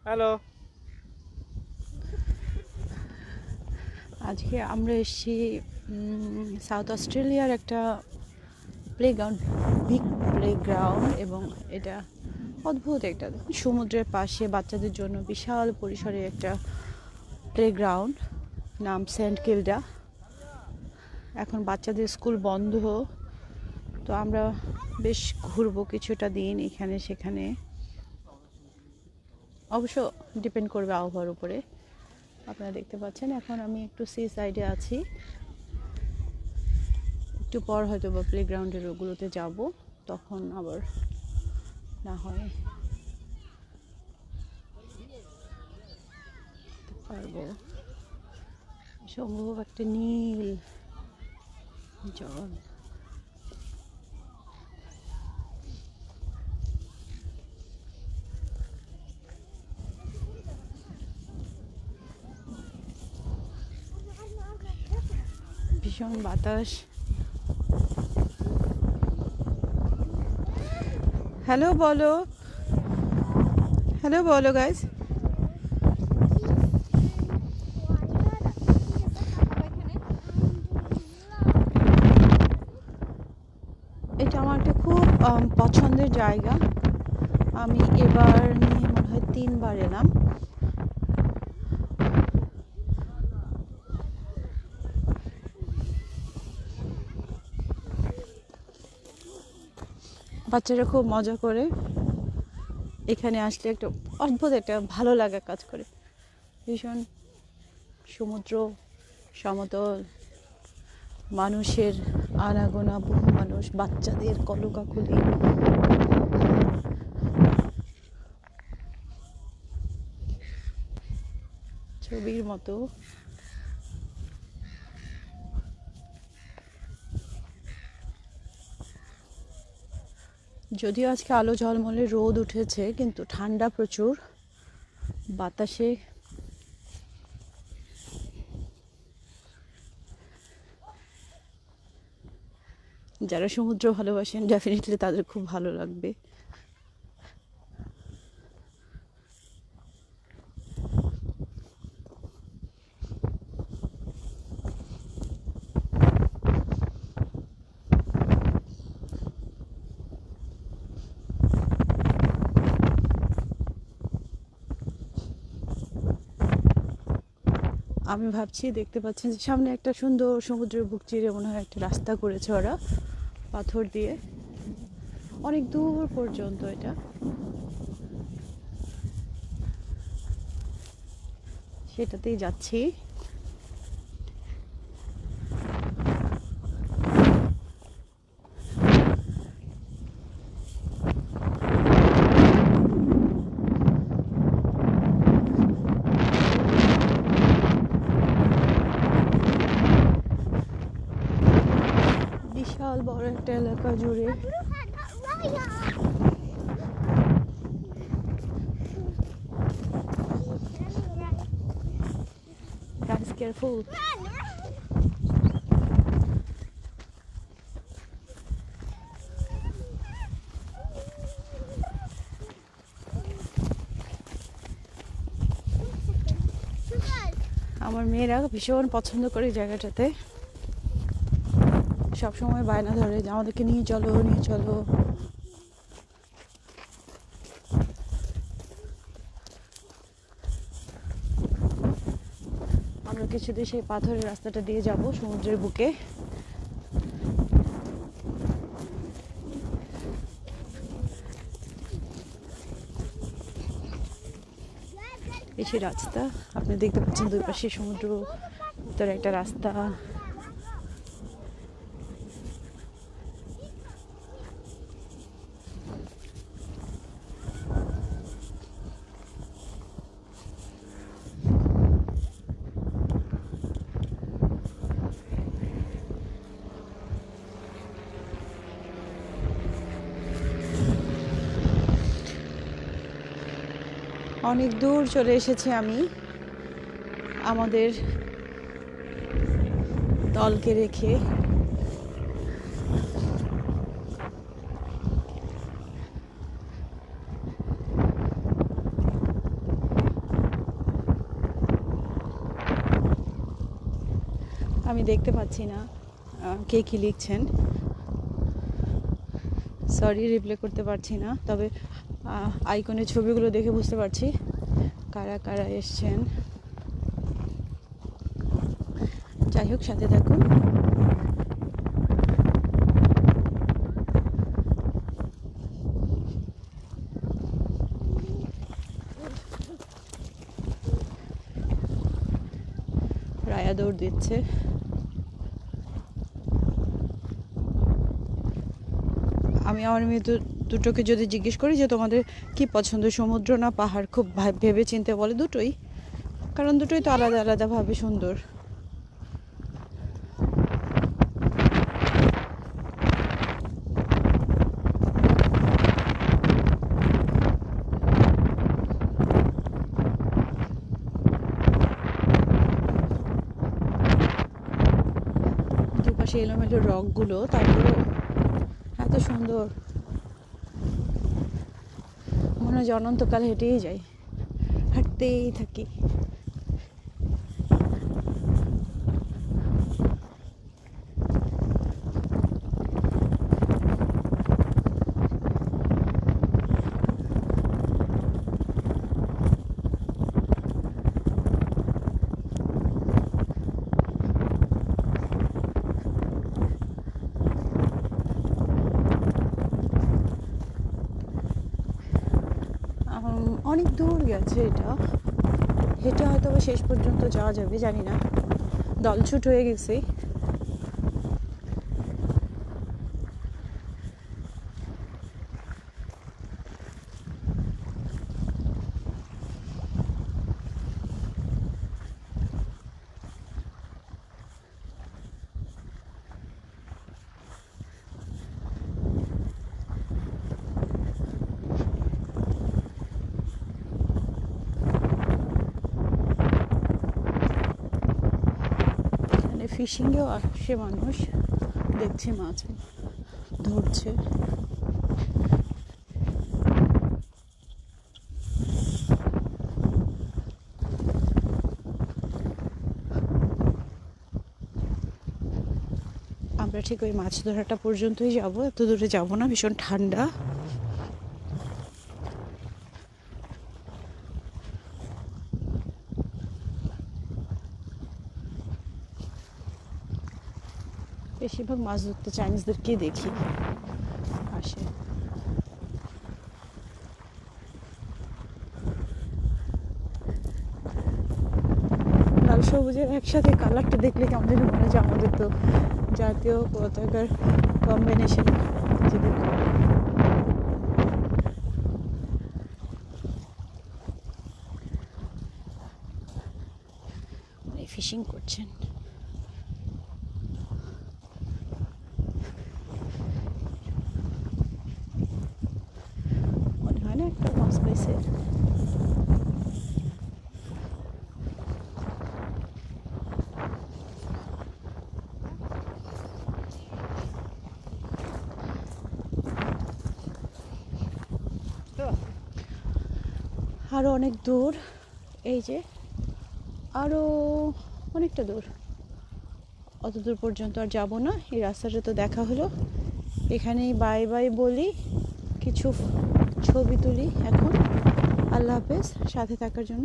Hello. আজকে আমরা এসেছি সাউথ অস্ট্রেলিয়ার একটা প্লেগ্রাউন্ড, বিগ প্লেগ্রাউন্ড, এবং এটা অদ্ভুত একটা সমুদ্রের পাশে বাচ্চাদের জন্য বিশাল পরিসরে একটা প্লেগ্রাউন্ড, নাম সেন্ট কিল্ডা। এখন বাচ্চাদের স্কুল বন্ধ, তো আমরা বেশ ঘুরবো কিছুটা দিন এখানে সেখানে। অবশ্য ডিপেন্ড করবে আবহাওয়ার উপরে। আপনারা দেখতে পাচ্ছেন এখন আমি একটু সি সাইডে আছি, একটু পর হয়তো বা প্লেগ্রাউন্ডের ওগুলোতে যাব, তখন আবার না হয় পারবো। সম্ভব একটা নীল জল। ভীষণ বাতাস। হ্যালো বলো, হ্যালো বলো গাইস। এটা আমার একটা খুব পছন্দের জায়গা। আমি এবার নিয়ে মনে হয় 3বার এলাম। বাচ্চারা খুব মজা করে। এখানে আসলে একটা অদ্ভুত একটা ভালো লাগা কাজ করে। ভীষণ সমুদ্র, সমতল, মানুষের আনাগোনা, বহু মানুষ, বাচ্চাদের কলকাকলি, ছবির মতো। যদিও আজকে আলো ঝলমলে রোদ উঠেছে, কিন্তু ঠান্ডা প্রচুর। বাতাসে যারা সমুদ্র ভালোবাসেন ডেফিনেটলি তাদের খুব ভালো লাগবে। আমি ভাবছি, দেখতে পাচ্ছেন যে সামনে একটা সুন্দর সমুদ্রের বুক চিরে মনে হয় একটা রাস্তা করেছে ওরা পাথর দিয়ে, অনেক দূর পর্যন্ত। এটা সেটাতেই যাচ্ছি। বিশাল বড় একটা এলাকা জুড়ে। Guys careful. আমার মেয়েরা ভীষণ পছন্দ করে জায়গাটাতে, সব সময় বায়না ধরে যে আমাদেরকে নিয়ে চলো, নিয়ে চলো। আমরা কিছুদিন সেই পাথরের রাস্তাটা দিয়ে যাব সমুদ্রের বুকে। এই সেই রাস্তা আপনি দেখতে পাচ্ছেন, দুই পাশে সমুদ্র, ভিতরে একটা রাস্তা। অনেক দূর চলে এসেছি আমি আমাদের দলকে রেখে। আমি দেখতে পাচ্ছি না কে কী লিখছেন, সরি রিপ্লাই করতে পারছি না, তবে আইকনের ছবিগুলো দেখে বুঝতে পারছি কারা কারা এসছেন। যাই হোক, সাথে থাকুন। রায়া দৌড় দিচ্ছে। আমি আমার মেয়ে দুটোকে যদি জিজ্ঞেস করি যে তোমাদের কি পছন্দ, সমুদ্র না পাহাড়, খুব ভেবে চিনতে বলে দুটোই, কারণ দুটোই তো আলাদা আলাদাভাবে সুন্দর। দুপাশে এলোমেলো রকগুলো, তারপরে এত সুন্দর, মনে হয় অনন্তকাল হেঁটেই যাই, হাঁটতেই থাকি। অনেক দূর গেছে এটা, হেঁটে হয়তো শেষ পর্যন্ত যাওয়া যাবে, জানি না, দলছুট হয়ে গেছে। ফিশিংয়েও আসে মানুষ, দেখছে মাছ ধরছে। আমরা ঠিক ওই মাছ ধরাটা পর্যন্তই যাব, এত দূরে যাব না, ভীষণ ঠান্ডা। বেশিরভাগ মাছ ধরতে চাইনিজদেরকেই দেখি আসে। লাল সবুজের একসাথে কালারটা দেখলে কেমন যেন মনে হচ্ছে আমাদের তো জাতীয় পতাকার কম্বিনেশন। ফিশিং করছেন, মনে হয় না একটা মাছ পাইছে। আরো অনেক দূর, এই যে আরো অনেকটা দূর, অত দূর পর্যন্ত আর যাব না। এই রাস্তাটা তো দেখা হলো, এখানেই বাই বাই বলি, কিছু ছবি তুলি এখন। আল্লাহ হাফেজ, সাথে থাকার জন্য